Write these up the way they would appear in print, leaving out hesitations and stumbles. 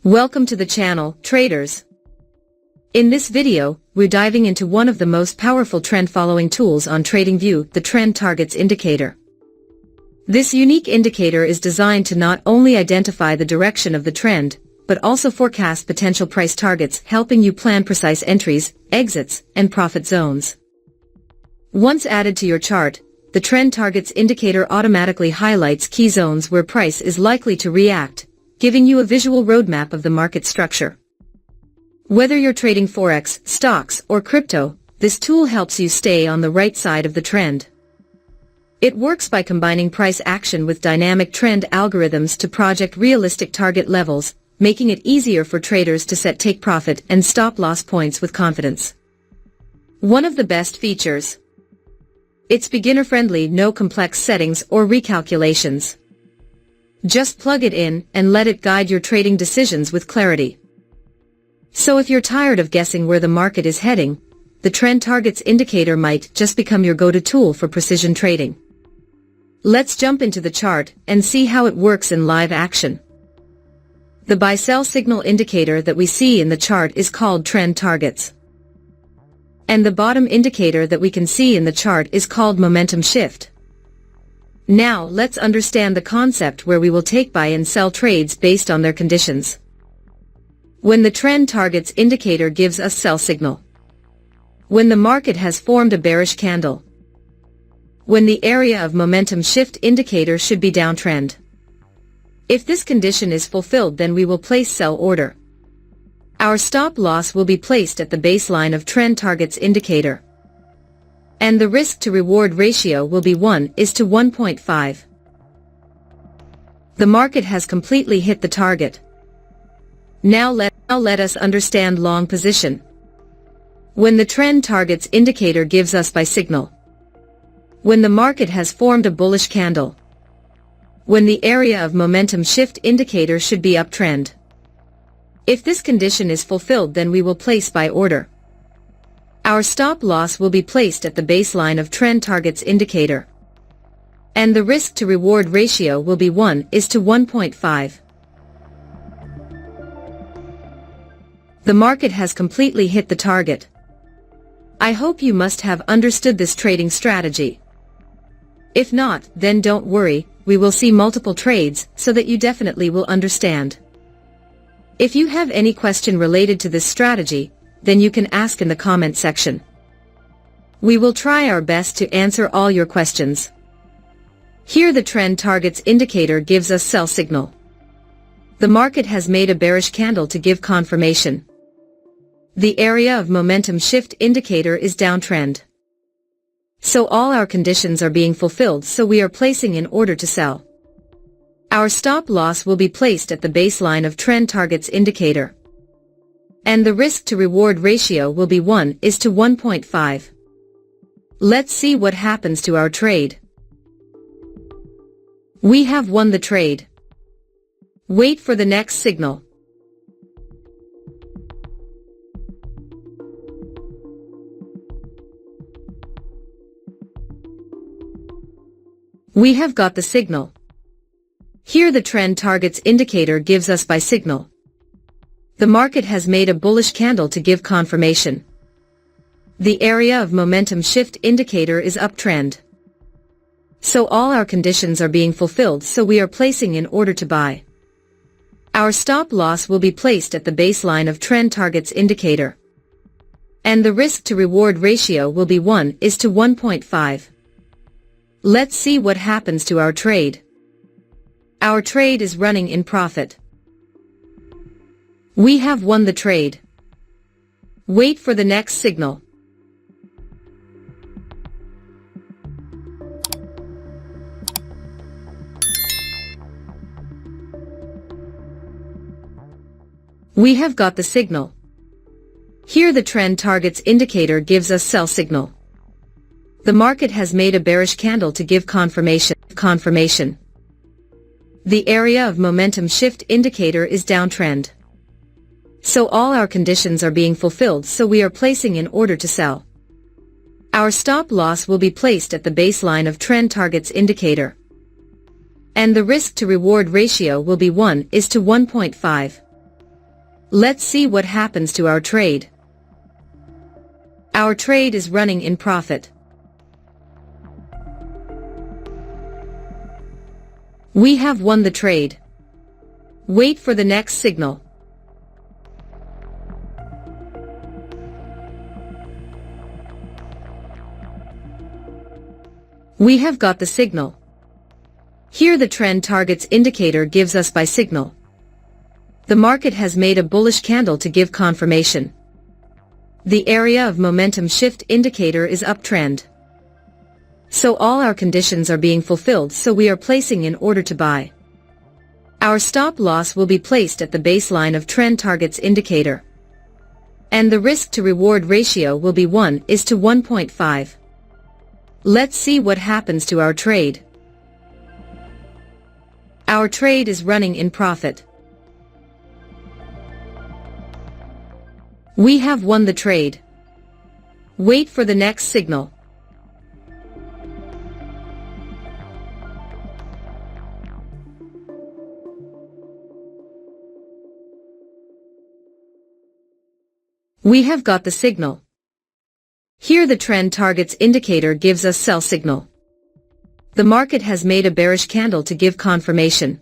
Welcome to the channel, traders. In this video, we're diving into one of the most powerful trend-following tools on TradingView, the Trend Targets Indicator. This unique indicator is designed to not only identify the direction of the trend, but also forecast potential price targets, helping you plan precise entries, exits, and profit zones. Once added to your chart, the Trend Targets Indicator automatically highlights key zones where price is likely to react, giving you a visual roadmap of the market structure. Whether you're trading Forex, stocks, or crypto, this tool helps you stay on the right side of the trend. It works by combining price action with dynamic trend algorithms to project realistic target levels, making it easier for traders to set take profit and stop loss points with confidence. One of the best features. It's beginner-friendly, no complex settings or recalculations. Just plug it in and let it guide your trading decisions with clarity. So if you're tired of guessing where the market is heading, the Trend Targets Indicator might just become your go-to tool for precision trading. Let's jump into the chart and see how it works in live action. The buy-sell signal indicator that we see in the chart is called Trend Targets. And the bottom indicator that we can see in the chart is called Momentum Shift. Now let's understand the concept where we will take buy and sell trades based on their conditions. When the Trend Targets Indicator gives us sell signal. When the market has formed a bearish candle. When the area of Momentum Shift indicator should be downtrend. If this condition is fulfilled, then we will place sell order. Our stop loss will be placed at the baseline of Trend Targets Indicator. And the risk to reward ratio will be 1:1.5. The market has completely hit the target. Now let us understand long position. When the Trend Targets Indicator gives us buy signal. When the market has formed a bullish candle. When the area of Momentum Shift indicator should be uptrend. If this condition is fulfilled, then we will place buy order. Our stop loss will be placed at the baseline of Trend Targets Indicator. And the risk to reward ratio will be 1:1.5. The market has completely hit the target. I hope you must have understood this trading strategy. If not, then don't worry, we will see multiple trades so that you definitely will understand. If you have any question related to this strategy, then you can ask in the comment section. We will try our best to answer all your questions. Here the Trend Targets Indicator gives us sell signal. The market has made a bearish candle to give confirmation. The area of Momentum Shift indicator is downtrend. So all our conditions are being fulfilled, so we are placing in order to sell. Our stop loss will be placed at the baseline of Trend Targets Indicator. And the risk to reward ratio will be 1:1.5. Let's see what happens to our trade. We have won the trade. Wait for the next signal. We have got the signal. Here the Trend Targets Indicator gives us buy signal. The market has made a bullish candle to give confirmation. The area of Momentum Shift indicator is uptrend. So all our conditions are being fulfilled, so we are placing in order to buy. Our stop loss will be placed at the baseline of Trend Targets Indicator. And the risk to reward ratio will be 1:1.5. Let's see what happens to our trade. Our trade is running in profit. We have won the trade. Wait for the next signal. We have got the signal. Here the Trend Targets Indicator gives us sell signal. The market has made a bearish candle to give confirmation. The area of Momentum Shift indicator is downtrend. So all our conditions are being fulfilled, so we are placing in order to sell. Our stop loss will be placed at the baseline of Trend Targets Indicator. And the risk to reward ratio will be 1:1.5. Let's see what happens to our trade. Our trade is running in profit. We have won the trade. Wait for the next signal. We have got the signal. Here the trend targets indicator gives us buy signal. The market has made a bullish candle to give confirmation. The area of momentum shift indicator is uptrend. So all our conditions are being fulfilled, so we are placing in order to buy. Our stop loss will be placed at the baseline of trend targets indicator. And the risk to reward ratio will be 1:1.5. Let's see what happens to our trade. Our trade is running in profit. We have won the trade. Wait for the next signal. We have got the signal. Here the trend targets indicator gives us sell signal. The market has made a bearish candle to give confirmation.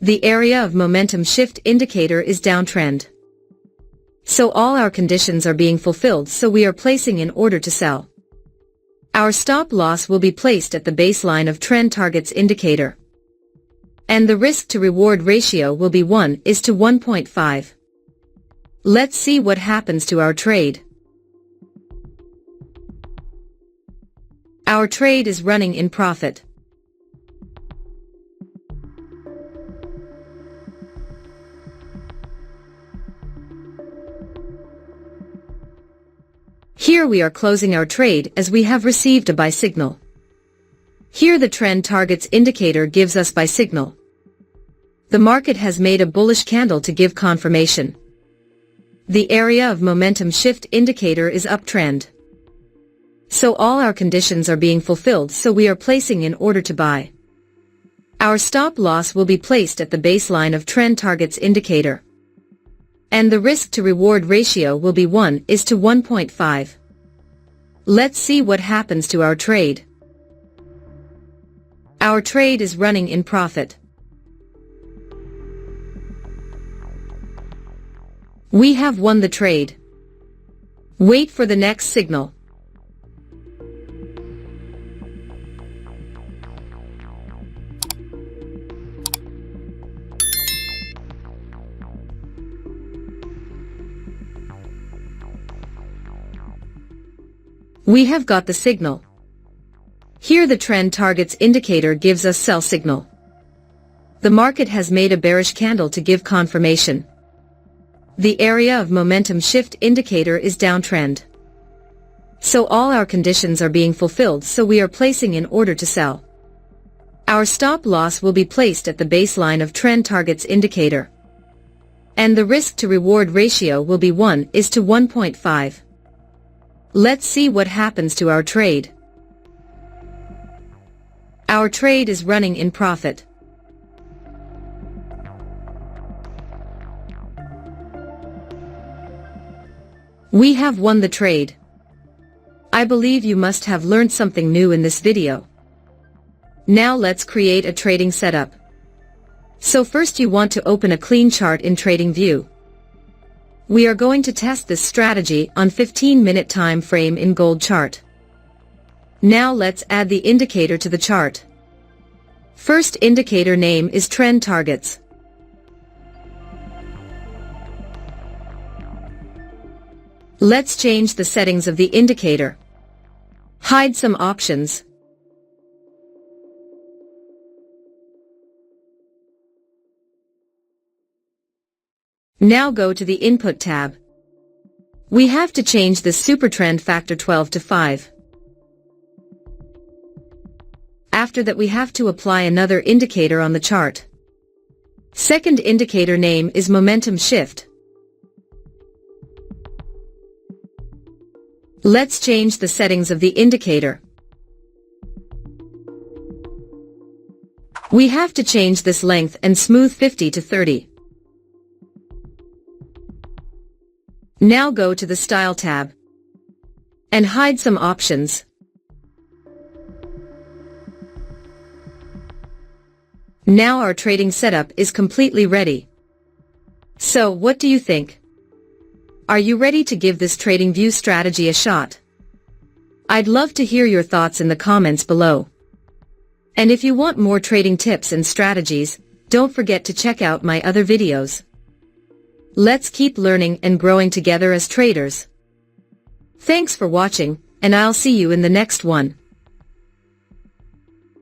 The area of momentum shift indicator is downtrend. So all our conditions are being fulfilled, so we are placing in order to sell. Our stop loss will be placed at the baseline of trend targets indicator. And the risk to reward ratio will be 1:1.5. Let's see what happens to our trade. Our trade is running in profit. Here we are closing our trade as we have received a buy signal. Here the trend targets indicator gives us buy signal. The market has made a bullish candle to give confirmation. The area of momentum shift indicator is uptrend. So all our conditions are being fulfilled, so we are placing in order to buy. Our stop loss will be placed at the baseline of trend targets indicator. And the risk to reward ratio will be 1:1.5. Let's see what happens to our trade. Our trade is running in profit. We have won the trade. Wait for the next signal. We have got the signal. Here the trend targets indicator gives us sell signal. The market has made a bearish candle to give confirmation. The area of momentum shift indicator is downtrend. So all our conditions are being fulfilled, so we are placing in order to sell. Our stop loss will be placed at the baseline of trend targets indicator. And the risk to reward ratio will be 1:1.5. Let's see what happens to our trade. Our trade is running in profit. We have won the trade. I believe you must have learned something new in this video. Now let's create a trading setup. So first you want to open a clean chart in TradingView. We are going to test this strategy on 15-minute time frame in gold chart. Now let's add the indicator to the chart. First indicator name is trend targets. Let's change the settings of the indicator. Hide some options. Now go to the Input tab. We have to change the Supertrend factor 12 to 5. After that we have to apply another indicator on the chart. Second indicator name is Momentum Shift. Let's change the settings of the indicator. We have to change this length and smooth 50 to 30. Now go to the Style tab and hide some options. Now our trading setup is completely ready. So, what do you think? Are you ready to give this TradingView strategy a shot? I'd love to hear your thoughts in the comments below. And if you want more trading tips and strategies, don't forget to check out my other videos. Let's keep learning and growing together as traders. Thanks for watching, and I'll see you in the next one.